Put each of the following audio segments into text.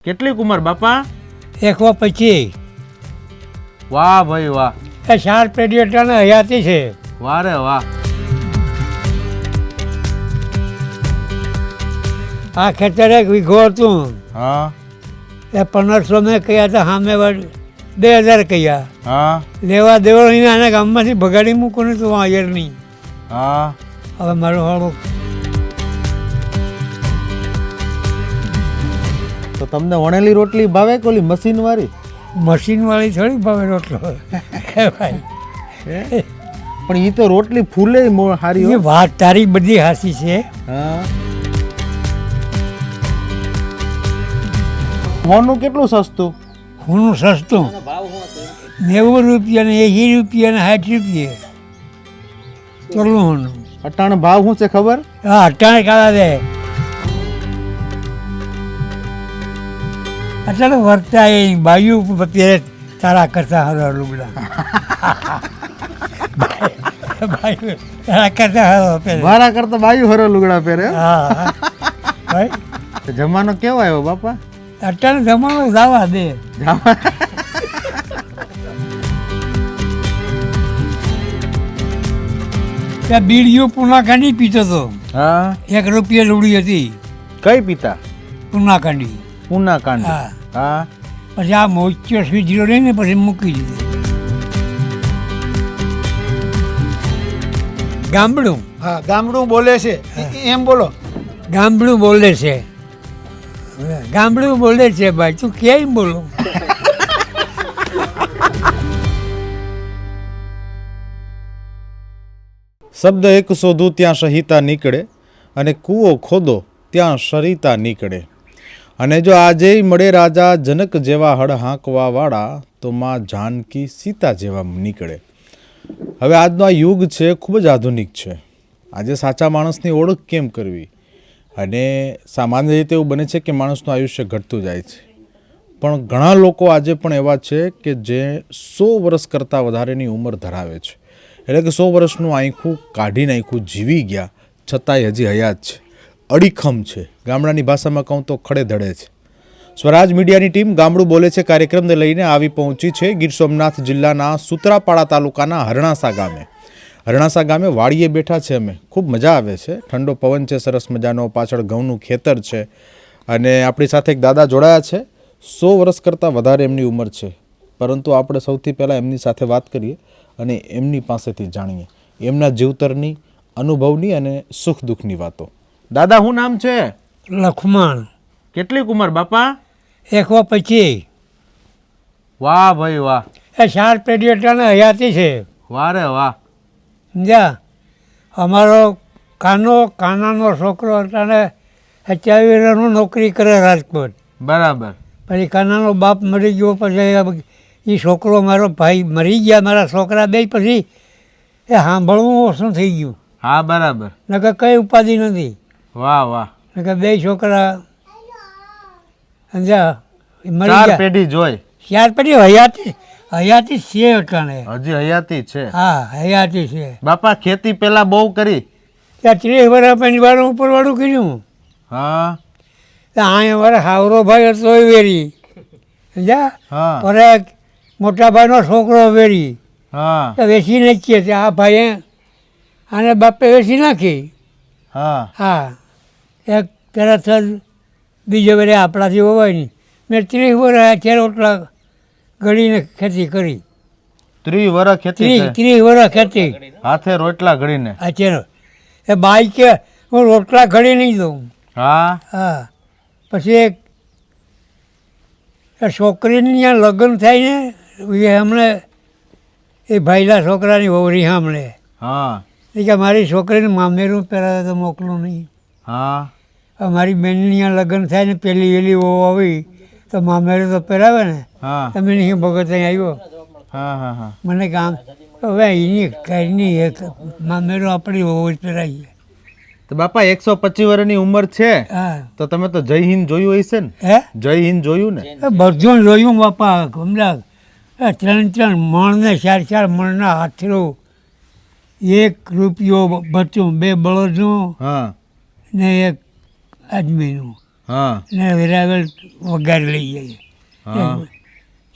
કેટલીક ઉંમર બાપા? 125. વાહ ભાઈ વાહ, એ 4 પેઢીઓ તને હયાતી છે. વાહ રે વાહ. આ ખેતર એક વીઘો હતું, હા એ 1500 મેં કહ્યા હતા, સામે 2000 કહ્યા. હા લેવા દેવા નહીં, આના ગામમાંથી ભગાડી મૂકું ને તું હાજર નહીં. હા. હવે મારું હાળું તો તમને વણેલી રોટલી ભાવે કે ઓલી મશીન વાળી? મશીનવાળી થોડી ભાવે રોટલો ભાઈ. પણ એ તો રોટલી ફૂલે હારી એ હોય. વાત તારી બધી હાસી છે. હા. હોનું કેટલું સસ્તું? હું સસ્તું 90 રૂપિયા ને 80 રૂપિયા ને 60 રૂપિયા તોલું હોનું. અટાણે ભાવ શું છે ખબર? હા અટાણે કાઢા દે અત્યારે વર્તા એ બાયુ અત્યારે તારા કરતા હરો લુગડા બાયુ તારા કરતા હરો પહેરે. મારા કરતા બાયુ હરો લુગડા પહેરે. હા ભાઈ તો જમાનો કેવો આવ્યો બાપા? અત્યારે જમાનો જવા દે. ત્યાં બીડીઓ પુનાકાંડી પીતો હતો. હા. 1 રૂપિયા રૂડી હતી કઈ પિતા? પુનાકાંડી. પૂના કાંડ. હા. હા. પછી આ મોચ્યો સ્વીચરો લઈને પછી મૂકી દીધું. ગામડું. હા, ગામડું બોલે છે એમ બોલો. ગામડું બોલે છે. ગામડું બોલે છે ભાઈ, તું ક્યાંય બોલો. શબ્દ એક શોધું ત્યાં સહિતા નીકળે, અને કૂવો ખોદો ત્યાં સરિતા નીકળે. અને જો આજે મળે રાજા જનક જેવા હળ હાંકવાવાળા, તો માં જાનકી સીતા જેવા નીકળે. હવે આજનો આ યુગ છે ખૂબ જ આધુનિક છે. આજે સાચા માણસની ઓળખ કેમ કરવી? અને સામાન્ય રીતે એવું બને છે કે માણસનું આયુષ્ય ઘટતું જાય છે. પણ ઘણા લોકો આજે પણ એવા છે કે જે 100 વર્ષ કરતાં વધારેની ઉંમર ધરાવે છે. એટલે કે 100 વર્ષનું આંખું કાઢી નાખ્યું, જીવી ગયા, છતાંય હજી હયાત છે, અડીખમ છે. ગામડાની ભાષામાં કહું તો ખડે ધડે છે. સ્વરાજ મીડિયાની ટીમ ગામડું બોલે છે કાર્યક્રમને લઈને આવી પહોંચી છે ગીર સોમનાથ જિલ્લાના સૂત્રાપાડા તાલુકાના હરણાસા ગામે. હરણાસા ગામે વાડીએ બેઠા છે અમે. ખૂબ મજા આવે છે, ઠંડો પવન છે સરસ મજાનો, પાછળ ઘઉંનું ખેતર છે. અને આપણી સાથે એક દાદા જોડાયા છે. 100 વર્ષ કરતાં વધારે એમની ઉંમર છે. પરંતુ આપણે સૌથી પહેલાં એમની સાથે વાત કરીએ અને એમની પાસેથી જાણીએ એમના જીવતરની, અનુભવની અને સુખ દુઃખની વાતો. દાદા શું નામ છે? લખમણ. કેટલીક ઉંમર બાપા? 125. વાહ ભાઈ વાહ, એ 4 પેઢીઓ તને હયાતી છે. વાહ રે વાહ. સમજ્યા? અમારો કાનાનો છોકરો તને 27 વર્ષનું નોકરી કરે રાજકોટ. બરાબર. પછી કાનાનો બાપ મરી ગયો, પછી એ છોકરો મારો ભાઈ મરી ગયા, મારા છોકરા બે. પછી એ સાંભળવું ઓછું થઈ ગયું. હા બરાબર. નકર કંઈ ઉપાધિ નથી. વાહ વાહ. નકર 2 છોકરા સમજ્યા મરી 4 ગયા. પેઢી જોઈ. 4 પેઢી હયાતી હયાતી છે અટાણે. હજી હયાતી છે. હા હયાતી છે. બાપા ખેતી પેલા બહુ કરી? ત્યાં 30 વર્ષ પછી વાળું ઉપરવાળું કર્યું. હા અહીંયા મારા હાવરો ભાઈ હતો એ વેરી સમજ્યા. હા પર મોટા ભાઈનો છોકરો વેરી હા તો વેચી નાખીએ. તે આ ભાઈએ આને બાપે વેચી નાખી. હા. હા એક તરત જ બીજો વેરે આપણાથી હોવાય નહીં. મેં 30 વર્ષ અત્યારે ઓટલા ઘડીને ખેતી કરી. 30 વર્ષ ખેતી કરી? 30 વર્ષ ખેતી હાથે રોટલા ઘડીને? અત્યારે એ બાઈ કે હું રોટલા ઘડી નહીં દઉં. હા હા પછી એક એ છોકરીની ત્યાં લગ્ન થાય ને એ હમણાં એ ભાઈલા છોકરાની વહુરી સાંભળે હા એ કે મારી છોકરીને મામેરું પહેરાવે તો મોકલું નહીં. હા મારી બેનની ત્યાં લગ્ન થાય ને પહેલી વહેલી વહુ આવી તો મામેરું તો પહેરાવે ને. હા તમે નહીં ભગત અહીં આવ્યો હા હા હા. મને કામ હવે એની ઘરની એક મામેરું આપણી વહુ જ પહેરાવીએ. તો બાપા 125 વર્ષની ઉંમર છે હા તો તમે તો જય હિન્દ જોયું હશે ને? હે જય હિન્દ જોયું ને? એ બધું જોયું બાપા. સમજા 3 મણ ને 4 મણના હાથરો, 1 રૂપિયો બચ્ચું, 2 બળદનું હા ને 1 આદમીનું. હા ને વેરાવળ વઘારી લઈ જઈએ હા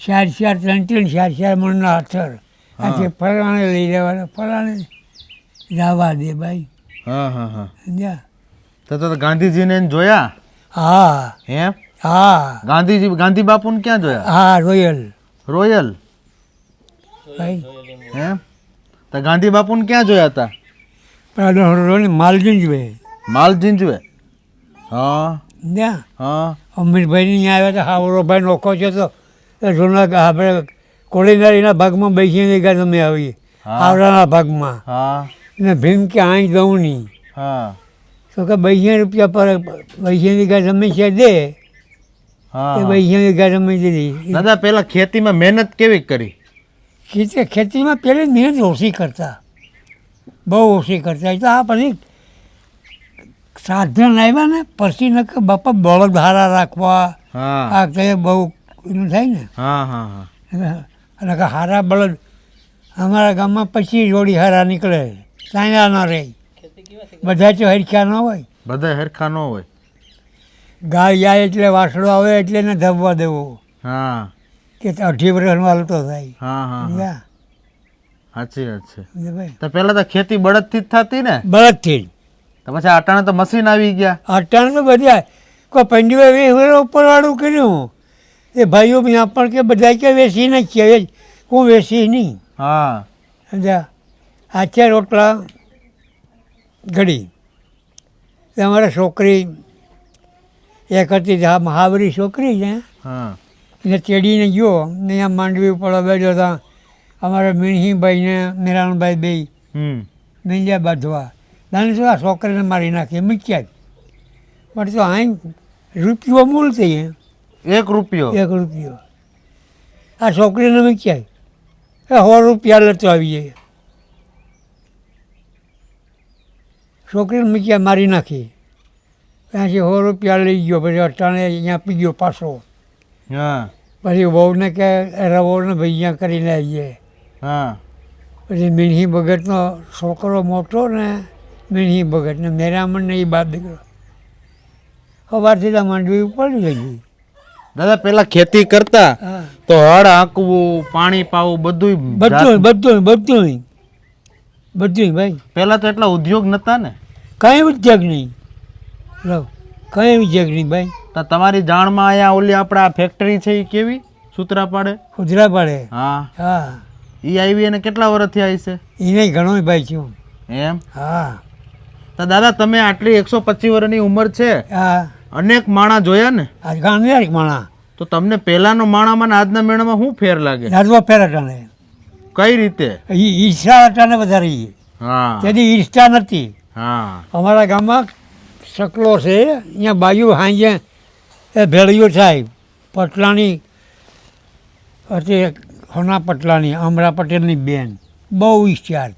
ચાર ચાર ત્રણ ચાર મણના અથર આથી ફલાણે લઈ જવાના ફલાણે જવા દે ભાઈ હા હા હા સમજ્યા તો ગાંધીજીને જોયા હા હે હા ગાંધી બાપુને ક્યાં જોયા હા રોયલ રોયલ ભાઈ હે તો ગાંધી બાપુને ક્યાં જોયા હતા પણ માલજીન જ ભાઈ માલ જીંજવે હા સમજ્યા હા અમીરભાઈ ને આવ્યા હતા હાવરોભાઈ નોખો છે તો એ જૂના આપણે કોળીનારીના ભાગમાં બેસીને ગયા તમે આવી હા. હાવરાના ભાગમાં હા ને ભીમ કે અહીં દઉં નહીં હા તો કે 200 રૂપિયા પર 200 વીઘા જમીન છે દે એ હા 200 વીઘા જમીન દીધી દાદા પેલા ખેતીમાં મહેનત કેવી કરી ખેતીમાં પહેલી મહેનત ઓછી કરતા બહુ ઓછી કરતા એ તો આ પછી સાધન આવ્યા ને પછી ન કે બાપા બળદ હારા રાખવા હા આ કંઈ બહુ એનું થાય ને હા હા હા અને કે હારા બળદ અમારા ગામમાં પછી જોડી હારા નીકળે ચાંદા ન રહે બધા તો હરખ્યા ન હોય બધા હરખા ન હોય ગાય જાય એટલે વાસડો આવે એટલે એને ધબવા દેવો હા કે 18 વર્ષનો હાલતો થાય હા હા હા સમજ્યા? સાચી વાત છે સમજ્યા ભાઈ તો પેલા તો ખેતી બળદથી જ થતી ને બળદથી જ તો પછી અટાણે તો મશીન આવી ગયા અટાણ તો બધા કોઈ પંડ્યુએ 20 વર્ષ ઉપરવાળું કર્યું એ ભાઈઓ ત્યાં પણ કે બધા કે વેચી નહીં છે હું વેચી નહીં હા સમજ્યા આચા રોટલા ઘડી તે અમારે છોકરી એક હતી મહાવરી છોકરી છે હા એને તેડીને ગયો ને અહીંયા માંડવી ઉપર બેઠો હતા અમારા મીણહીભાઈને મેરાણભાઈ બે મીંડ્યા બાંધવા દાને શું આ છોકરીને મારી નાખી મૂક્યા જ પણ તો અહીં રૂપિયો મૂળ થઈ એક રૂપિયો 1 રૂપિયો આ છોકરીને મૂક્યા એ 100 રૂપિયા લેતો આવી જાય છોકરીને મૂક્યા મારી નાખી ત્યાંથી 100 રૂપિયા લઈ ગયો પછી અટાણે અહીંયા પી ગયો પાછો હા પછી વહુને કે રવોને ભૈયા કરીને આવીએ હા પછી મીણહી ભગતનો છોકરો મોટો ને મીણહી ભગત ને મેરામણ ને એ બાપ દીકરો સવારથી તો માંડવી પડી ગઈ દાદા પેલા ખેતી કરતા હા તો હળ હાંકવું પાણી પાવું બધું બધું બધું બધું બધું ભાઈ પેલા તો એટલા ઉદ્યોગ નતા ને કાંઈ ઉદ્યોગ નહીં લો કાંઈ ઉદ્યોગ નહીં ભાઈ તો તમારી જાણમાં અહીંયા ઓલી આપણા ફેક્ટરી છે એ કેવી સૂત્રાપાડે ખુદરા પડે હા હા એ આવી અને કેટલા વર્ષથી આવી છે એને ઘણો ભાઈ છું એમ હા તો દાદા તમે આટલી 125 વર્ષની ઉંમર છે હા અનેક માણા જોયા ને આ ગાંધી માણા તો તમને પહેલાનો માણામાં ને આજના મેળામાં શું ફેર લાગે રાજવા ફેરટાને કઈ રીતે ઈર્ષા અટાને વધારી હા તેથી ઈર્ષા નથી હા અમારા ગામમાં સકલો છે અહીંયા બાજુ હાંજે એ ભેળીઓ થાય પટલાની હતી હોના પટલાની અમરા પટેલની બેન બહુ ઈચ્છાર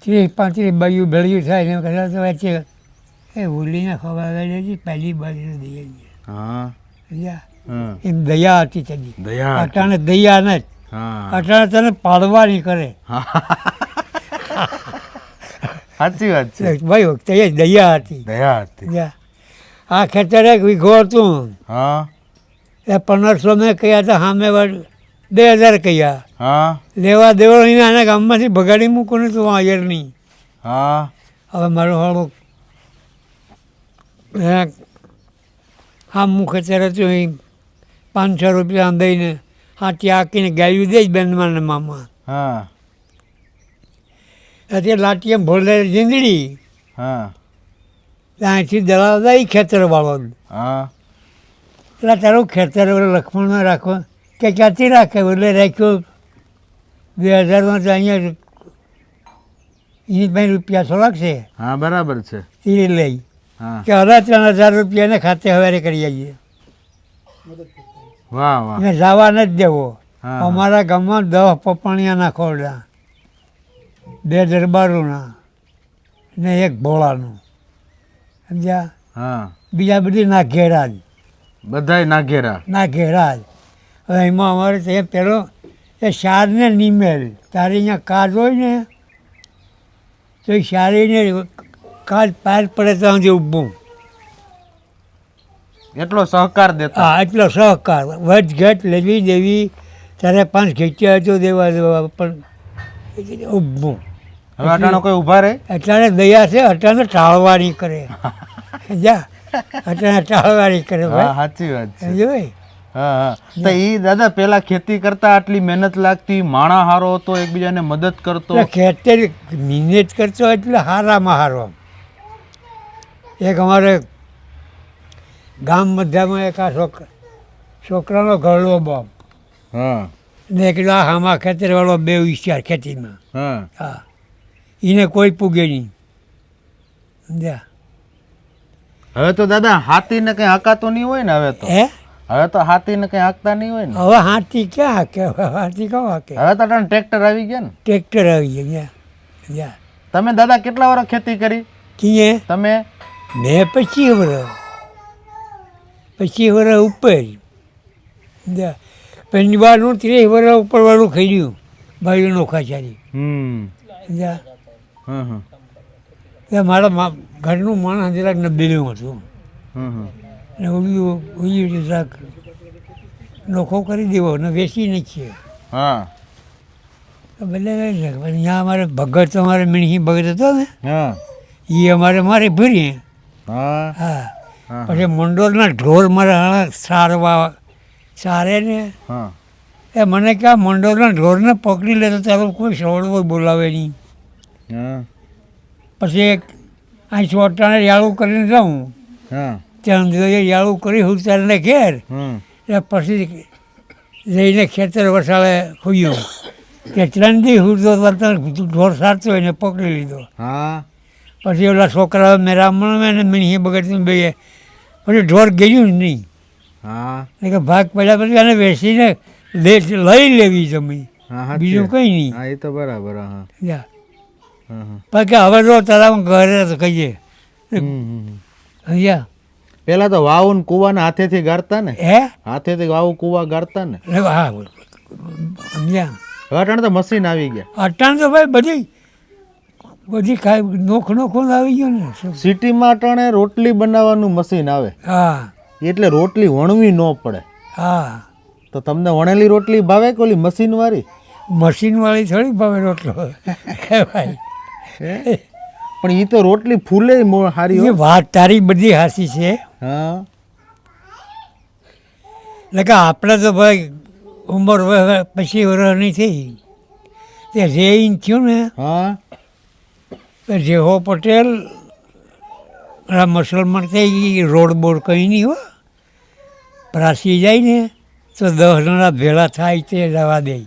30-35 બાજુ ભેળીઓ થાય ને કદાચ તો વચ્ચે એ હોલીને ખબર હતી પહેલી બાજુ દઈએ હા સમજ્યા? હા એમ દયા હતી તેની દયા હતી. અટાણે દયા ને હા અટાણે તને પાડવાની કરે સાચી વાત છે ભાઈ તે દયા હતી દયા હતી સમજ્યા? આ ખેતર એક વીઘો હતું હા એ 1500 મેં કહ્યા હતા સામે 2000 કહ્યા હા લેવા દેવા એને આના ગામમાંથી ભગાડી મૂકું ને તું હાજર નહીં હા હવે મારું હાળું હા મુખ ખેતર હતું એ 500 રૂપિયા દઈને હાથી આંકીને ગાયું દે જ બેનમાં ને મામા હા અત્યારે લાટીએ ભોલે જીંદડી હા ત્યાંથી દલાલ દઈ ખેતરવાળો હા એટલે તારું ખેતર લક્ષ્મણમાં રાખો કે ક્યાંથી રાખે એટલે રાખ્યો 2000માં તો અહીંયા એની પાસે રૂપિયા તો લાગશે હા બરાબર છે એ લઈ હા કે 3000 રૂપિયાને ખાતે હવારે કરી આવીએ વાહ વાહ એને જવા નથી દેવો હા. અમારા ગામમાં 10 પપણિયાના ખોરડા 2 દરબારોના ને 1 ભોળાનું સમજ્યા હા બીજા બધી ના ઘેરા જ બધાય નાઘેરા ના ઘેરા જ હવે એમાં અમારે ત્યાં પેલો એ શારને નિમેલ તારે અહીંયા કાચ હોય ને તો એ શારીને કાચ પાર પડે ત્યાં સુધી ઊભું એટલો સહકાર દેતા હા એટલો સહકાર વધ ઘટ લેવી દેવી ત્યારે 5 ઘેટિયા હતો દેવા પણ ઊભું હવે અટાણો કોઈ ઊભા રહે અટાણે દયા છે અટાણે ટાળવાણી કરે જા અટાણે ટાળવાણી કરે હા ભાઈ સાચી વાત છે જોઈ હા હા તો એ દાદા પેલા ખેતી કરતા આટલી મહેનત લાગતી માણા હારો હતો એકબીજાને મદદ કરતો એટલે ખેતર મહેનત કરતો એટલે હારામાં હારો એક અમારે ગામ મધ્યમાં એક આ છોકરાનો ઘરડો બાપ હા ને એક આ હામા ખેતરવાળો બે હોશિયાર ખેતીમાં હા હા એને કોઈ પૂગે નહીં સમજ્યા હવે તો દાદા હાથીને કઈ હાકાતો નહીં હોય ને હવે તો હે હવે તો હાથીને કઈ હાંકતા નહીં હોય ને હવે હાથી ક્યાં હાકે હવે હાથી કહો હાકે હવે તો અટાણે ટ્રેક્ટર આવી ગયા ને ટ્રેક્ટર આવી ગયા જા તમે દાદા કેટલા વર્ષ ખેતી કરી કીએ તમે મેં 25 વર્ષ ઉપર જા પંજવાનું 30 વર્ષ ઉપરવાળું ખાઈ ભાઈઓનો ખાચારી જા હં હં ત્યાં મારા ઘરનું માણસ જરાક નબેલું હતું ને ઉયું જરાક નોખો કરી દેવો ને વેચી નાખીએ હા બદલે અહીંયા અમારે ભગત અમારે મિણહી ભગત હતો ને હા એ અમારે મારે ભરીએ હા હા પછી મંડોળના ઢોર મારા સારવા સારે ને હા એ મને કે આ મંડોળના ઢોરને પકડી લે તો તારો કોઈ સવડવો બોલાવે નહીં હા પછી એક અહીં ચોટાને યાળું કરીને જાઉં હા ત્યાં જોઈએ યાળું કરી ઉતારીને ઘેર એ પછી જઈને ખેતર વસાળે ખોયું કે 3 દી હુરતો ઢોર સારતો એને પકડી લીધો હા પછી ઓલા છોકરા મેરામણ ને મિણી બગડતું બે પછી ઢોર ગયું જ નહીં હા એટલે કે ભાગ પડ્યા પછી એને વેચીને લઈ લેવી જમી હા બીજું કંઈ નહીં હા એ તો બરાબર હા જા હા હા બાકી હવે તો તારા ઘરે તો કહીએ અહીંયા પેલા તો વાવ ને કુવાના હાથેથી ગાળતા ને હે હાથેથી વાવ કુવા ગાળતા ને હા સમજ્યા હવે અટાણે તો મશીન આવી ગયા અટાણ તો ભાઈ બધી ખાઈ નોખો આવી ગયો ને સિટીમાં અટાણે રોટલી બનાવવાનું મશીન આવે હા એટલે રોટલી વણવી ન પડે હા તો તમને વણેલી રોટલી ભાવે કે ઓલી મશીન વાળી મશીનવાળી થોડી ભાવે રોટલો ભાઈ પણ એ તો રોટલી ફૂલે સારી એ હોય. વાત તારી બધી હાસી છે હા એટલે કે આપણે તો ભાઈ ઉંમર પછી વર્ષની થઈ તે રેઈન થયું ને હા તો જેહો પટેલ આ મુસલમાન થઈ ગઈ રોડ બોર્ડ કંઈ નહીં હો પ્રાસી જાય ને તો 10 જણા ભેળા થાય તે જવા દે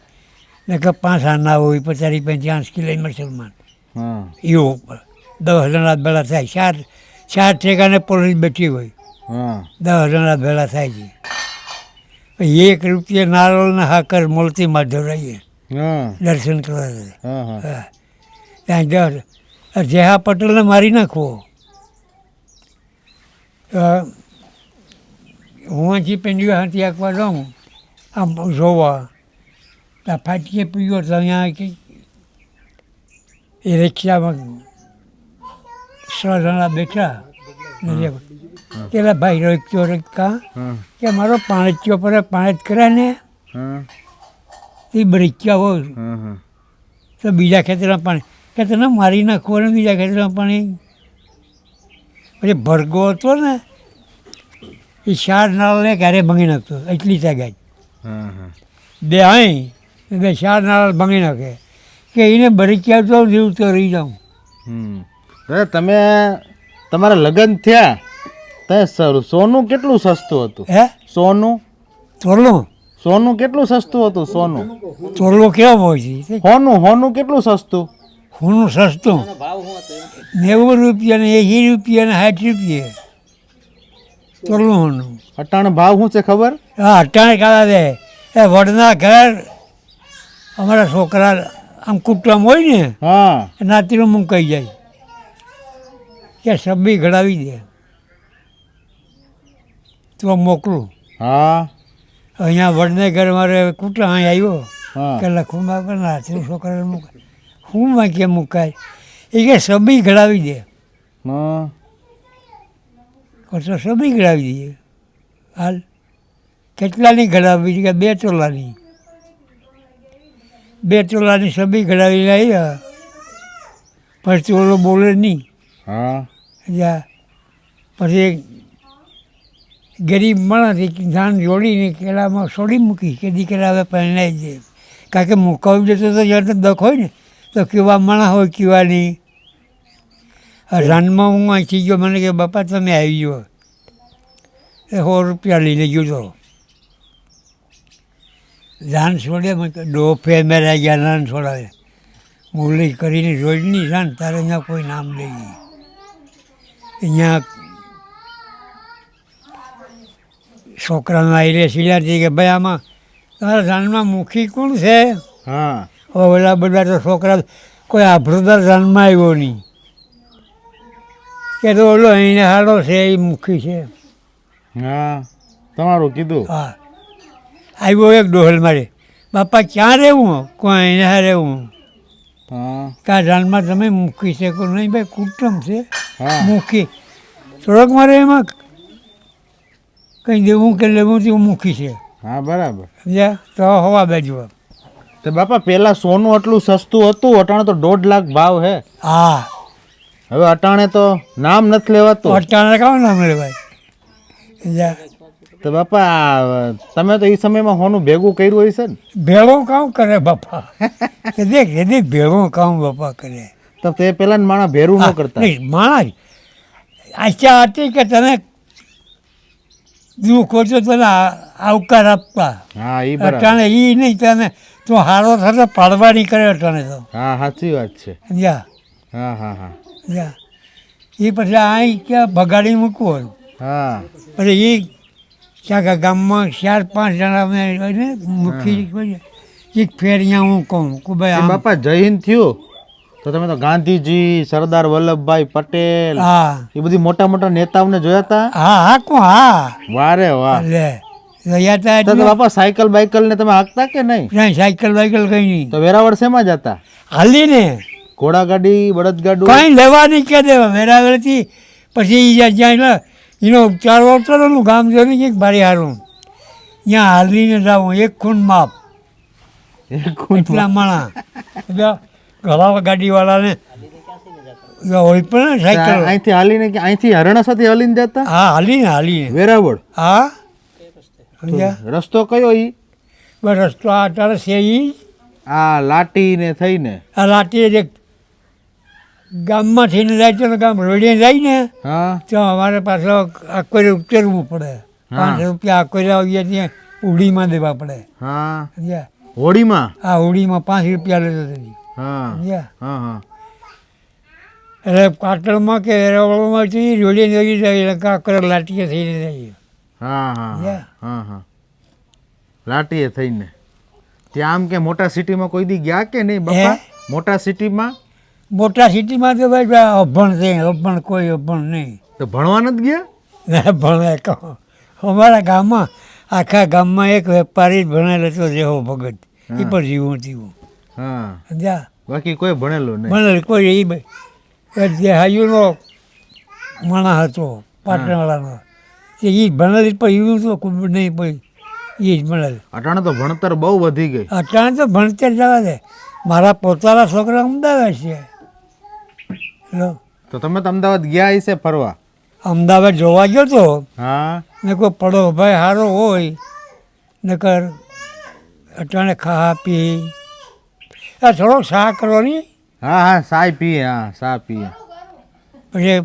ને કે 5 આના હોય 50-50 કિલો મુસલમાન હા એવું 10 જણા ભેળા થાય ચાર ઠેકાને પોલીસ બેઠી હોય હા 10 જણા ભેળા થાય છે પછી 1 રૂપિયા નારોલના હાકર મળતી માધવ રહીએ હા દર્શન કરવા જાય. હા હા હા ત્યાં જેહા પટેલને મારી નાખવો હું અહીંથી પેન્ડિયો હાથી આંકવા જાઉં આમ જોવા ત્યાં ફાટીએ પીયો તો અહીંયા એ રિક્ષામાં 6 જણા બેઠા ને પેલા ભાઈ રોક્યો રોકા હા કે મારો પાણચ્યો પર પાણ જ કરે ને હા એ બરીક્યા હોય હા હા તો બીજા ખેતરમાં પાણી કે તને મારી નાખવો ને બીજા ખેતરમાં પાણી પછી ભરગો હતો ને એ 4 નાળને ક્યારે ભંગી નાખતો એટલી સગાઈ હા હા બે અહીં બે 4 નાળ ભંગી નાખે કે એને બરીક્યા તો જેવું તો રહી જાઉં દાદા તમે તમારા લગ્ન થયા તે સોનું કેટલું સસ્તું હતું હે સોનું તોરલું કેટલું સસ્તું હતું સોનું તોરલો કેવો હોય છે હોનું કેટલું સસ્તું હોનું સસ્તું 90 રૂપિયા ને 80 રૂપિયા ને 60 રૂપિયા તોરલું હોનું અટાણે ભાવ શું છે ખબર હા અટાણે કાઢા દે એ વડના ઘર અમારા છોકરા આમ કુટુંબ હોય ને હા નાતીનું મુકાઈ જાય કે સબ્બી ઘડાવી દે તો મોકલું હા અહીંયા વડને ઘર મારે કુટુંબ અહીં આવ્યો હા કે લખુમાં પણ નાતીનું છોકરાને મુકાય હું માં કે મુકાય એ કે સબ્બી ઘડાવી દે હા તો સબ્બી ઘડાવી દઈએ હાલ કેટલાની ઘડાવી કે 2 તોલાની 2 તોલાની સબી ઘડાવી લાવી પછી ઓલો બોલે નહીં હા જા પછી ગરીબ માણસ ધાન જોડીને કેળામાં છોડી મૂકી કે દીકરા હવે પહેણાઈ જાય કારણ કે મુકાવી જતો તો જ્યારે તો દખ હોય ને તો કેવા માણસ હોય કેવા નહીં રાનમાં હું અહીંથી ગયો મને કે બાપા તમે આવી ગયો એ 100 રૂપિયા લઈને ગયો તો ધાન છોડે મને ડોફે મેરા ગયા ધાન છોડાવે મુરલી કરીને રોજની જાણ તારે અહીંયા કોઈ નામ લઈ અહીંયા છોકરાના આઈરે સિલાતી કે ભાઈ આમાં તમારા જાનમાં મુખી કોણ છે હા હવે ઓલા બધા તો છોકરા કોઈ આભરદાર જાનમાં આવ્યો નહીં કે તો ઓલો અહીંને હાલો છે એ મુખી છે હા તમારું કીધું હા આવ્યો એક ડોહલ મારે બાપા ક્યાં રહેવું કોઈ અહીંને હા રહેવું હા કા જાનમાં તમે મૂકી શકો નહીં ભાઈ કુટુંબ છે હા મૂકી થોડોક મારે એમાં કંઈ દેવું કે લેવું તેવું મૂકી છે હા બરાબર સમજ્યા તો હવા બાજુ તો બાપા પેલા સોનું આટલું સસ્તું હતું અટાણે તો 1.5 લાખ ભાવ હે હા હવે અટાણે તો નામ નથી લેવાતું અટાણે કામ નામ લેવાય સમજ્યા તો બાપા તમે તો એ સમયમાં સોનું ભેગું કર્યું હશે ને ભેળો કામ કરે બાપા કે દેખ ભેળો કામ બાપા કરે તો તે પેલા માણસ ભેરું ન કરતા નહીં માણસ આશા હતી કે તને દુઃખ હોય તો તને આવકાર આપવા હા એ બરાબર અટાણે એ નહીં તને તું હારો થતો પાડવાની કરે અટાણે તો હા સાચી વાત છે જા હા હા હા જા એ પછી અહીં ક્યાં બગાડી મૂકવું હા પછી એ ક્યાંક ગામમાં 4-5 જણા અમે મૂકી એક ફેર અહીંયા હું કહું કે ભાઈ એ આમ બાપા જય હિન્દ થયું તો તમે તો ગાંધીજી સરદાર વલ્લભભાઈ પટેલ હા એ બધી મોટા મોટા નેતાઓને જોયા હતા હા હા કોણ હા વારે વાહ લે રહ્યા તા તો એટલે બાપા સાયકલ બાયકલ ને તમે હાંકતા કે નહીં ક્યાંય સાયકલ બાયકલ કંઈ નહીં તો વેરાવળ શેમાં જતા હાલીને ઘોડાગાડી બળદગાડું કંઈ લેવા નહીં કે દેવા વેરાવળથી પછી જ્યાં એનો ઉપચાર વળતરનું ગામ જો ને એક ભારી હારું ત્યાં હાલીને જાઉં એક ખૂન માપ એટલા માણા ઘણા ગાડીવાળાને હોય પણ સાયકલ અહીંથી હાલીને કે અહીંથી હરણા સાથે હાલીને જતા હા હાલીને વેરાવળ હા સમજ્યા રસ્તો કયો ઈ બસ રસ્તો આ અત્યારે છે એ આ લાટી ને થઈને આ લાટી જે ગામમાં થઈને જાય છે ને ગામ રોડીએ જાય ને હા તો અમારે પાછો આકોરે ઉતરવું પડે 5 રૂપિયા આકોરે આવીએ ત્યાં ઉડીમાં દેવા પડે હા સમજ્યા હોળીમાં આ ઉડીમાં 5 રૂપિયા લેતો હતી હા સમજ્યા હા હા એટલે પાટણમાં કે એરાવળમાં રોડીએ જઈ જાય એટલે આકોરે લાટીએ થઈને જઈએ હા હા Yeah. હા હા લાટીએ થઈને ત્યાં આમ કે મોટા સિટીમાં કોઈ દી ગયા કે નહીં બાપા મોટા સિટીમાં મોટા સિટીમાં તો ભાઈ અભણ છે અભણ કોઈ અભણ નહીં તો ભણવા નથી ગયા ના ભણે કહો અમારા ગામમાં આખા ગામમાં એક વેપારી જ ભણેલો હતો જેવો ભગત એ પણ જીવું જીવું હા સમજ્યા બાકી કોઈ ભણેલું નહીં ભણેલ કોઈ એ જે હાયુનો માણસ હતો પાટણવાળાનો એ ભણેલ પણ એવું તો કોઈ નહીં પછી એ જ ભણેલ અટાણે તો ભણતર બહુ વધી ગઈ અટાણે તો ભણતર જવા દે મારા પોતાના છોકરા અમદાવાદ છે લો તો તમે તો અમદાવાદ ગયા હશે ફરવા અમદાવાદ જોવા ગયો તો હા ને કોઈ પડો ભાઈ સારો હોય નકર અટાણે ખા પી આ થોડોક શા કરવાની હા હા સાય પીએ હા સા પીએ પછી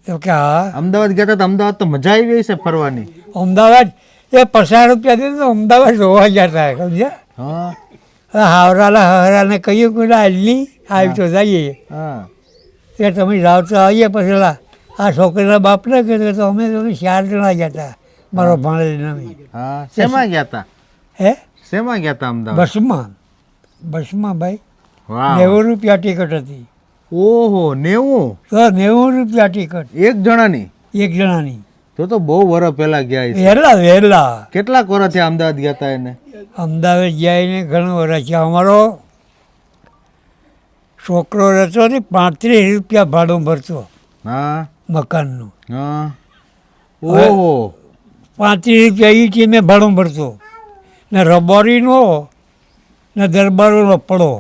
તો કે હા અમદાવાદ ગયા હતા તો અમદાવાદ તો મજા આવી હશે ફરવાની અમદાવાદ એ 50 રૂપિયા દે તો અમદાવાદ જોવા જતા સમજ્યા હા હાવરાને કહ્યું કે આજની આવી તો જઈએ હા કે તમે જાઓ તો આવીએ પછી આ છોકરીના બાપને કીધું તો અમે તો 4 જણા ગયા હતા મારો ભાણેજ નવી હા શેમાં ગયા હતા હે શેમાં ગયા હતા અમદાવાદ બસમાં ભાઈ વાહ 90 રૂપિયા ટિકિટ હતી ઓહો 90 તો 90 રૂપિયા ટિકિટ એક જણાની એક જણાની તો બહુ વર્ષ પહેલા ગયા હશે વહેલા કેટલાક વર્ષ થયા અમદાવાદ ગયા હતા એને અમદાવાદ જઈને ઘણું વર્ષ છે અમારો છોકરો રહેતો ને 35 રૂપિયા ભાડું ભરતો હા મકાનનું હા ઓહો 35 રૂપિયા એ ટીમે ભાડું ભરતો ને રબારીનો ને દરબારોનો પડો.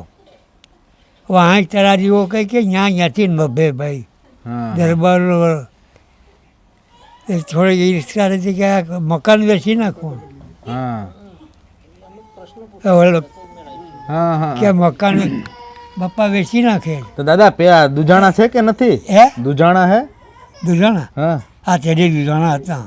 હવે આંખ તરાજીઓ કહે કે ત્યાંથી નભે ભાઈ હા દરબારો એ થોડીક ઈર્ષા હતી કે આ મકાન વેચી નાખવું. હા હવે હા હા કે મકાન બાપા વેચી નાખે. તો દાદા દુજાણા છે કે નથી? હે દુજાણા હે? દુજાણા હા આ તેડી દુજાણા હતા.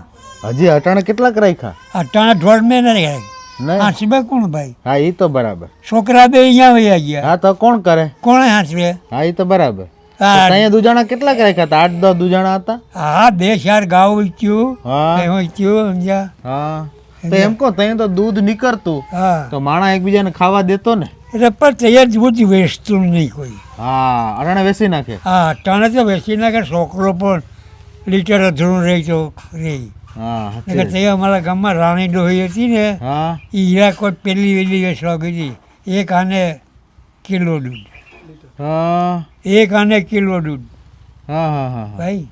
હજી અટાણે કેટલાક રાખ્યા? અટાણા દોઢ મહિના રહ્યા. નહીં હાંસવે કોણ ભાઈ? હા એ તો બરાબર. છોકરા બે અહીંયા વયા ગયા. હા તો કોણ કરે? કોણે હાંસવે? હા એ તો બરાબર. આ અહીંયા દુજાણા કેટલાક રાખ્યા હતા? 8-10 દુજાણા હતા? હા 2-4 ગાઉ વેચ્યું હા વેચ્યું સમજ્યા. હા તો એમ કહો ત્યાં તો દૂધ નીકળતું હા તો માણા એકબીજાને ખાવા દેતો ને. એટલે પણ તૈયાર દૂધ વેચતું નહીં કોઈ. હા અટાણે વેચી નાખે. હા અટાણે તો વેચી નાખે. છોકરો પણ લીટર અધૂરું રહી તો રહી. હા એટલે સાચી. તે અમારા ગામમાં રાણી ડોહી હતી ને હા એ હીરાકોટ પેલી વેલી વેચવા ગઈ. એક આને કિલો દૂધ. હા એક આને કિલો દૂધ હા હા હા ભાઈ.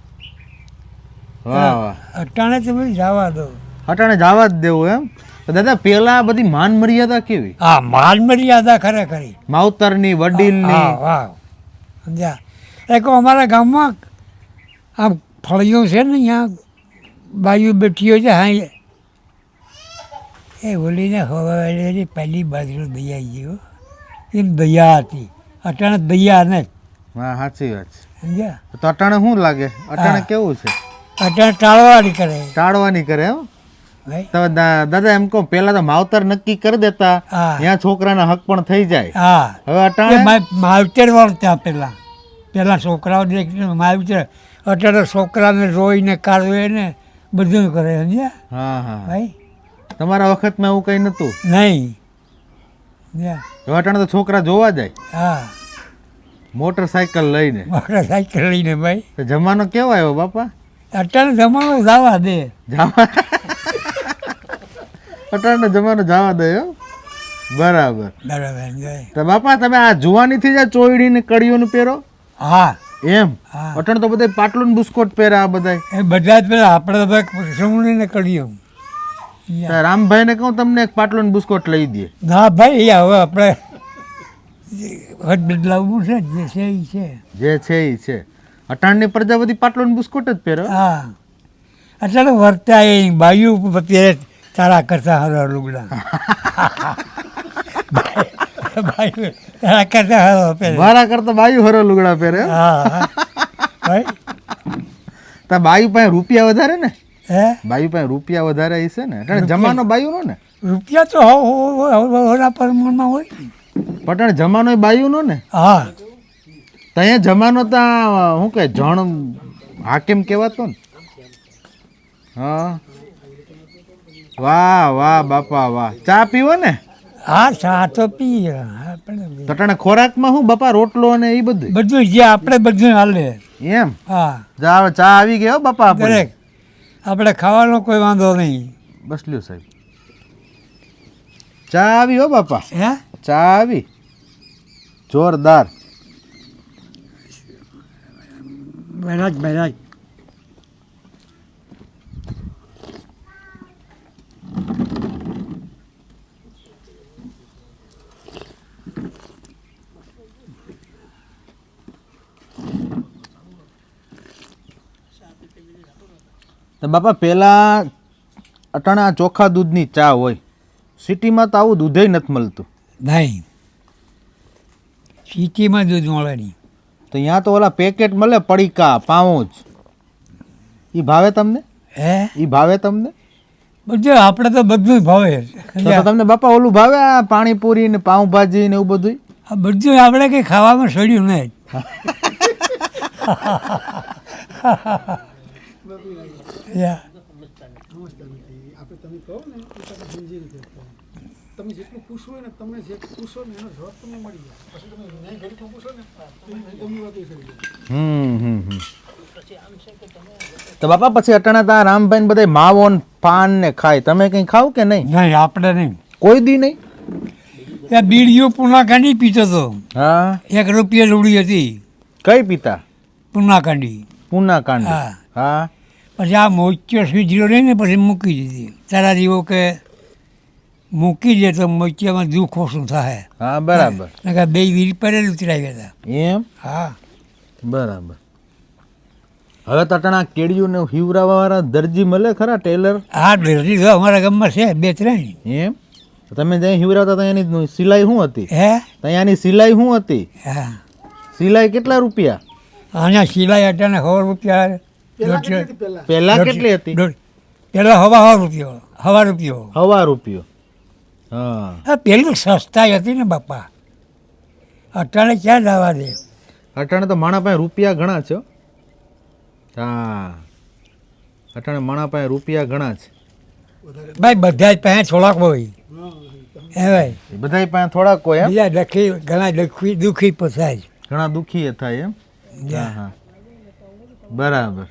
વાહ વાહ. અટાણે તો ભાઈ જવા દો. અટાણે જવા જ દેવું એમ. તો દાદા પેલા બધી માન મર્યાદા કેવી? હા માન મર્યાદા ખરેખરી. માવતરની વડીલની. હા વાહ સમજ્યા. એક અમારા ગામમાં આમ ફળીઓ છે ને અહીંયા બાજુ બેઠીઓ છે. હા એ બોલીને હવે પહેલી બાજુ દયા ગયો એમ દયા હતી. અટાણે દયા ને હા સાચી વાત છે. સમજ્યા. તો અટાણે શું લાગે? અટાણે હા. કેવું છે? અટાણે ટાળવાની કરે ટાળવાની કરે એમ. ભાઈ. તમે દાદા એમ કહો પેલા તો માવતર નક્કી કરી દેતા હા ત્યાં છોકરાના હક પણ થઈ જાય. હા હવે એ અટાણે માવતર વળતા પહેલાં છોકરાઓ દેખીને માવતર. અત્યારે છોકરાને રોઈને કાઢવે ને બધું કરે સમજ્યા હા હા ભાઈ. તમારા વખતમાં એવું કઈ નતું. નહીં સમજ્યા. હવે અટાણે તો છોકરા જોવા જાય હા મોટરસાયકલ લઈને. મોટરસાઇકલ લઈને ભાઈ. તો જમાનો કેવો આવ્યો બાપા? અત્યારે જમાનો જવા દે. જવા અટાણનો જમાનો જવા દે એમ. બરાબર. બરાબર સમજાય. તો બાપા તમે આ જુવાનીથી જ આ ચોયડી ને કડીઓનું પહેરો હા એમ? હા. અટાણે તો બધા પાટલું ને બુસ્કોટ પહેરે આ બધા. એ બધા જ પેલા આપણે તો ભાઈ સુમણીને કરીએ. રામભાઈ ને કહું તમને એક પાટલું ને બુસ્કોટ લઈ દે. ના ભાઈ હવે આપણે હદ બદલાવવું છે જે છે એ છે. જે છે એ છે. અટાણની પ્રજા બધી પાટલું ને બુસ્કોટ જ પહેરે. હા અત્યારે વર્તા એ બાયુ અત્યારે તારા કરતા હરો લુગડા. બાયુ તારા કરતા હરો પહેરે. મારા કરતા બાયુ હરો લુગડા પહેરે એમ? હા હા. ભાઈ તા બાયુ પાસે રૂપિયા વધારે ને? હે બાયુ પાસે રૂપિયા વધારે હશે ને. અટાણે જમાનો બાયુનો ને. રૂપિયા તો હોરા પ્રમાણમાં હોય ને. પટાણે જમાનો બાયુનો ને. હા ત્યાં જમાનો ત્યાં શું કે જણ હાકેમ કહેવાતો ને. હા વાહ વાહ બાપા વાહ. ચા પીવો ને? હા ચા તો પીએ આપણે પટાણે ખોરાકમાં શું બાપા? રોટલો ને એ બધું બધું જે આપણે બધું હાલે. એમ? હા ચા આવી ગયો બાપા આપણે. દરેક આપણે ખાવાનો કોઈ વાંધો નહીં. બસ લ્યો સાહેબ. ચા આવી હો બાપા. હે ચા આવી જોરદાર. બરાજ બરાજ. તો બાપા પહેલાં અટાણે આ ચોખ્ખા દૂધની ચા હોય. સિટીમાં તો આવું દૂધેય નથી મળતું. નહીં સિટીમાં દૂધ મળે નહીં. તો અહીંયા તો ઓલા પેકેટ મળે પડીકા પાઉચ. એ ભાવે તમને? હે એ ભાવે તમને? બધું આપણે તો બધું ભાવે. તો તમને બાપા ઓલું ભાવે આ પાણીપુરી ને પાઉંભાજી ને એવું બધું? આ બધું આપણે કંઈ ખાવામાં સડ્યું નહીં. યા તમે જેટલું પૂછવું હોય ને તમને જે પૂછો ને એનો જવાબ તમને મળી જાય. પછી તમે નહીં ઘડીકમાં પૂછો ને ગમી વાત એ કરી જાય. તો બાપા પછી અટાણે ત્યાં રામભાઈ ને બધા માવો ને પાન ને ખાય. તમે કંઈ ખાવ કે નહીં? નહીં આપણે નહીં. કોઈ દી નહીં? એ બીડીઓ પુનાકાંડી પીતો હતો. હા 1 રૂપિયા રૂડી હતી કઈ પીતા? પુનાકાંડી. પૂના કાંડ. હા. હા પછી આ મોચ્યો સુધર્યો નહીં ને પછી મૂકી દીધી તારા જેવો કે મૂકી દે તો મોચ્યામાં દુઃખ ઓછું થાય. હા બરાબર. નકર બે વીર પર જ ઉતરાવ્યા હતા. એમ હા બરાબર. હવે તો અટાણા કેડિયું ને હિવરાવા વાળા દરજી મળે ખરા ટેલર? હા દરજી તો અમારા ગામમાં છે 2-3. એમ તમે જ્યાં હિવરાવતા ત્યાંની સિલાઈ શું હતી? હે ત્યાંની સિલાઈ શું હતી? હા સિલાઈ કેટલા રૂપિયા? અહીંયા સિલાઈ અટાણે 100 રૂપિયા. પહેલા કેટલી હતી પહેલા? પહેલા કેટલી હતી? પેલા 100 રૂપિયો 100 રૂપિયો. 100 રૂપિયો. હા હા પેલું સસ્તાઈ હતી ને બાપા. અટાણે ક્યાં જવા દે. અટાણે તો માણા પાસે રૂપિયા ઘણા છે હો. હા અટાણે માણા પાસે રૂપિયા ઘણા છે. ભાઈ બધા જ પાસે થોડાક હોય. હે ભાઈ બધાય પાસે થોડાક કોઈ એમ? બીજા દખી ઘણા દુઃખી પસાય. ઘણા દુઃખી થાય એમ? હા હા બરાબર.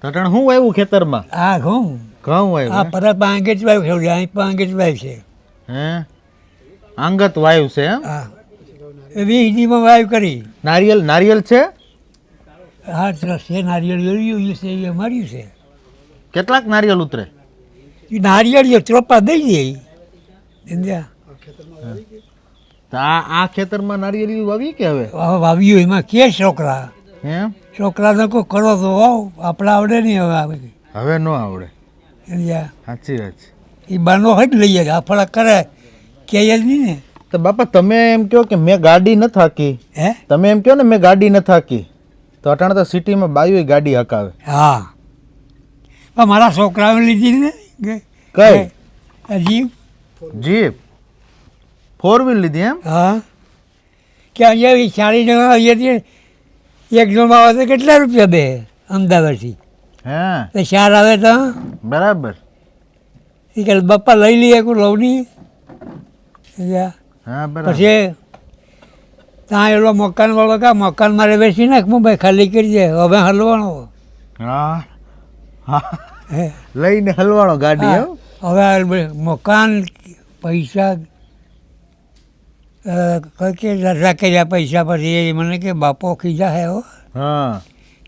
તો અટાણે શું વાવ્યું ખેતરમાં? આ ઘઉં ઘઉં આ વાવ્યું પરત પાંગે જ વાવ્યું છે અહીં પાંગે જ વાવ્યું છે. હે આંગત વાયુ છે એમ? હા એ 20 વાવ્યું કરી. નારિયેલ નારિયેલ છે? હા છે નારિયેળ જોયું છે એ માર્યું છે. કેટલાક નારિયેલ ઉતરે? એ નારિયેળ ચોપા દઈ દે સમજ્યા. તો આ ખેતરમાં નારિયેળ વાવી કે હવે? હવે વાવ્યું એમાં કે છોકરા એમ છોકરાને કોઈ કરો તો વાવ આપણે આવડે નહીં હવે આવે હવે ન આવડે. સમજ્યા. સાચી વાત છે. એ બાનો જ લઈએ આપણે કરે કે જ નહીં ને. તો બાપા તમે એમ કહો કે મેં ગાડી ન થાકી, હે તમે એમ કહો ને મેં ગાડી ન થાકી, તો અટાણે તો સિટીમાં બાયું ગાડી હકાવે. હા પણ મારા છોકરાઓ લીધી ને કઈ? હજી જીપ 4 વ્હીલ લીધી એમ? હા કે અહીંયા 40 જણા અહીંયાથી એક જણ આવે તો કેટલા રૂપિયા બે અમદાવાદથી? હા તો 4 આવે તો બરાબર. એ કે બાપા લઈ લઈએ કોઈ લઉં નહીં. હા બરાબર. પછી ત્યાં એલો મકાનવાળો કા મકાન મારે બેસી નાખ ભાઈ ખાલી કરી દે હવે હલવાનો. હા હા હે લઈને હલવાણો ગાડી એમ? હવે મકાન પૈસા કે રાખેલા પૈસા પછી એ મને કે બાપો ખીજા હે હો હા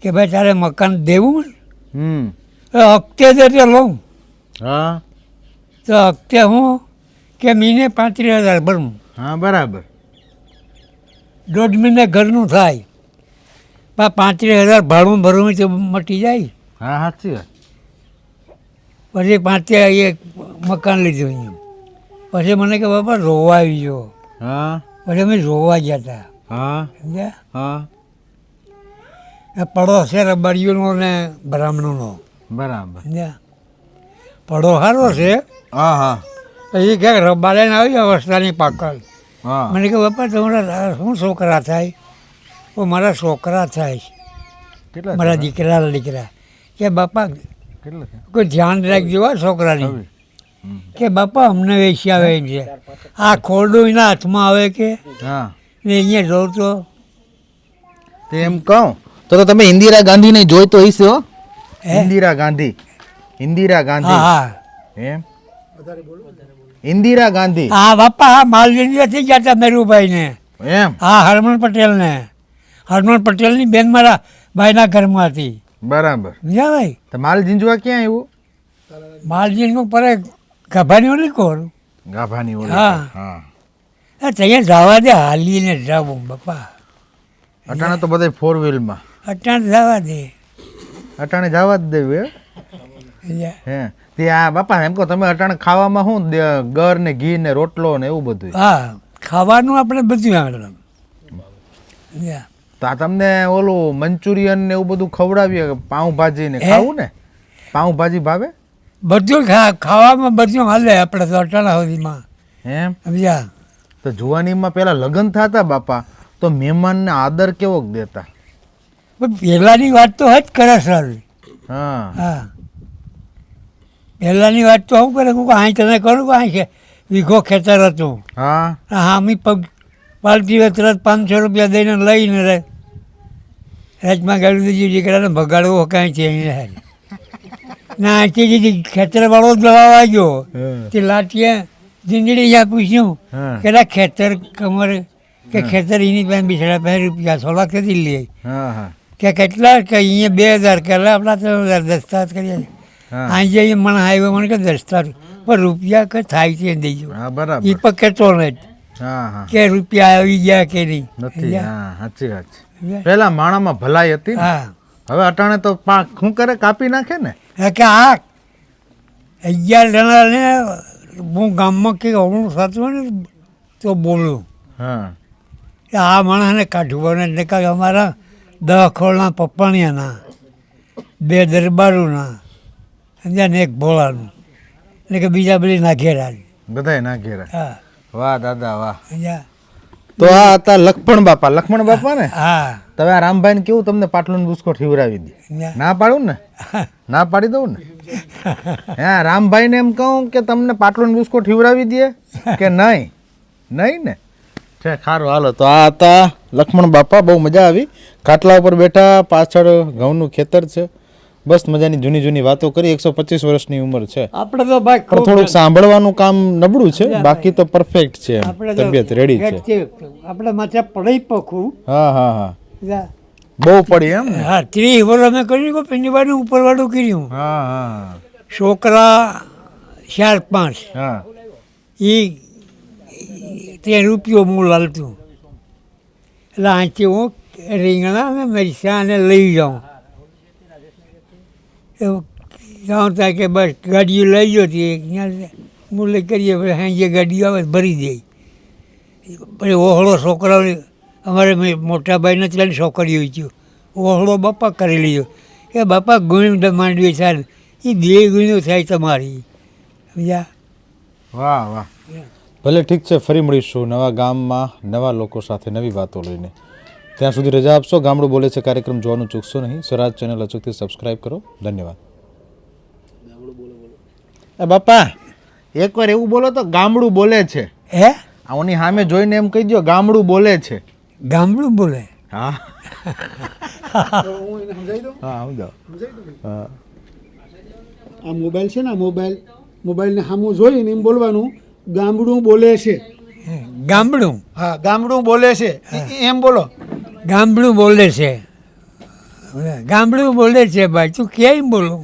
કે ભાઈ તારે મકાન દેવું હમ હપ્તે દે લઉં હા તો હપ્તે હું કે મહિને 35,000 ભરું. હા બરાબર. 1.5 મહિને ઘરનું થાય પણ 35,000 ભાડું ભરવું તો મટી જાય. હા સાચી વાત. પછી 5 એક મકાન લીધું અહીંયા. પછી મને કે બાપા રોવા આવી ગયો. હા પછી અમે રોવા ગયા હતા હા સમજ્યા. હા એ પડો છે રબારીઓનો ને બ્રાહ્મણોનો બરાબર. સમજ્યા. પડો સારો છે હા હા એ ક્યાંક રબારીને આવી અવસ્થાની પાકલ. હા મને કે બાપા તમારા શું છોકરા થાય? તો મારા છોકરા થાય કેટલા મારા દીકરા કે બાપા કેટલા છે? કોઈ ધ્યાન રાખજો આ છોકરાની. હમ. કે બાપા અમને વેચી આવે એમ છે. આ ખોરડું એના હાથમાં આવે કે હા ને અહીંયા જોઉં તો તે એમ કહું તો તમે ઇન્દિરા ગાંધીને જોઈતો હશે હો? હે? ઇન્દિરા ગાંધી. ઇન્દિરા હા ગાંધી હા એમ? ઇન્દિરા ગાંધી હા બાપા હા માલદીવ થઈ ગયા હતા મેરુભાઈને. એમ? હા હરમન પટેલને. હરમન પટેલની બેન મારા ભાઈના ઘરમાં હતી. બરાબર. સમજ્યા ભાઈ. તો માલ ઝીંઝવા ક્યાં આવ્યું? માલદીવનું પરે ગભાની ઓલી કોર. ગાભાની ઓલી. હા. હા ત્યાં જવા દે હાલીને જાવું બાપા. અટાણે તો બધા 4 વ્હીલમાં. અટાણ જવા દે. અટાણે જવા જ દેવું હે? સમજ્યા? હે તે આ બાપા એમ કહો તમે અટાણે ખાવામાં શું ગર ને ઘી ને રોટલો ને એવું બધું? હા ખાવાનું આપણે બધું આવે. સમજ્યા? તો આ તમને ઓલું મંચુરિયન ને એવું બધું ખવડાવીએ પાઉંભાજી ને હે? ખાવું ને? પાઉંભાજી ભાવે? બધું ખાવામાં બધું હાલે આપણે તો અટાણા સુધીમાં. એમ? સમજ્યા? તો જુવાનીમાં પેલા લગ્ન થતા બાપા તો મહેમાનને આદર કેવો દેતા? પણ પહેલાંની વાત તો જ કરે સર. હા હા પહેલાંની વાત તો શું કરે કે અહીં તમે કરું કે અહીં છે વીઘો ખેતર હતું. હા હા અમે પગ પાલટી તરત 500 રૂપિયા દઈને લઈને રાજમાં ગાડી દીધી દીકરાને ભગાડવો કાંઈ છે અહીં ના અહીંથી દીધી ખેતરવાળો જ દવા ગયો તે લાઠીએ જીંદડી જ્યાં પૂછ્યું હા કે ખેતર કમર કે ખેતર એની પાસે બિચારા 5 રૂપિયા થોડા ખેતી લે. હા હા કે કેટલા કે અહીંયા 2000 કે આપણા 3000 દસ્તાવેજ કર્યા છે. હા આજે અહીંયા મને આવ્યો મને કે દસ્તાવેજ પણ રૂપિયા કે થાય છે દેજો હા એ બરાબર પણ કહેતો નથી હા હા કે રૂપિયા આવી ગયા કે નહીં. નથી હા સાચી વાત છે સમજ્યા? પેલા માણામાં ભલાઈ હતી ને. હા હવે અટાણે તો શું કરે કાપી નાખે ને. હા કે આ 11 જણાને હું ગામમાં કંઈક અવળું થતું હોય ને તો બોલું હા કે આ માણસને કાઢવું ને કાંઈ અમારા 10 ખોળના પપ્પાણિયાના 2 દરબારોના સમજ્યા ને 1 ભોળાનું એટલે કે બીજા બધી નાખેલા બધાય ના ઘેરા. હા વાહ દાદા વાહ. સમજ્યા તો આ હતા લક્ષ્મણ બાપા ને. હા તમે આ રામભાઈને કેવું તમને પાટલું બુસ્કોટ ખીવડાવી દે. સમજ્યા? ના પાડું ને ના પાડી દઉં ને. હા રામભાઈને એમ કહું કે તમને પાટલું બુસ્કોટ ખીવડાવી દે કે નહીં નહીં ને. છે ખારું હાલો. તો આ હતા લક્ષ્મણ બાપા. બહુ મજા આવી. ખાટલા ઉપર બેઠા, પાછળ ઘઉંનું ખેતર છે. બસ મજાની જૂની જૂની વાતો કરી. 125 વર્ષની ઉંમર છે. આપણે તો ભાઈ પણ થોડુંક સાંભળવાનું કામ નબળું છે, બાકી તો પરફેક્ટ છે. આપણે તો તબિયત રેડી છે. આપણે માથે પડાઈ પખું હા હા હા બહુ પડી એમ ને. હા 30 વર્ષ અમે કર્યું કે પેલીવાળું ઉપરવાળું કર્યું. હા હા છોકરા 4-5 હા એ તે રૂપિયો હું લાલતું એટલે અહીંથી હું રીંગણા અને મરચાં અને લઈ જાઉં. એવું જાઉં ત્યાં કે બસ ગાડીઓ લઈ ગયો હતી અહીંયા મુલે કરીએ પછી સાંજે ગાડીઓ આવે તો ભરી દે. પછી ઓહળો છોકરાઓ અમારે મોટા ભાઈને 3 છોકરીઓ થયું. ઓહળો બાપા કરી લીધો કે બાપા ગુણ માંડવી ચાલ એ 2 ગુણો થાય તમારી. સમજ્યા? વાહ વાહ. ભલે ઠીક છે, ફરી મળીશું નવા ગામમાં નવા લોકો સાથે નવી વાતો લઈને. ત્યાં સુધી રજા આપશો. ગામડું બોલે છે કાર્યક્રમ જોવાનું ચૂકશો નહીં. સ્વરાજ ચેનલ અચૂકથી સબસ્ક્રાઈબ કરો. ધન્યવાદ. બાપા એકવાર એવું બોલો તો ગામડું બોલે છે. હે આની સામે જોઈને એમ કહી દો ગામડું બોલે છે. ગામડું બોલે. હા તો હું એને સમજાવી દઉં હા સમજો. સમજાવી દઉં હા આ મોબાઈલ છે ને મોબાઈલને સામું જોઈને એમ બોલવાનું ગામડું બોલે છે. ગામડું હા ગામડું બોલે છે એમ બોલો. ગામડું બોલે છે. ગામડું બોલે છે ભાઈ તું ક્યાંય બોલું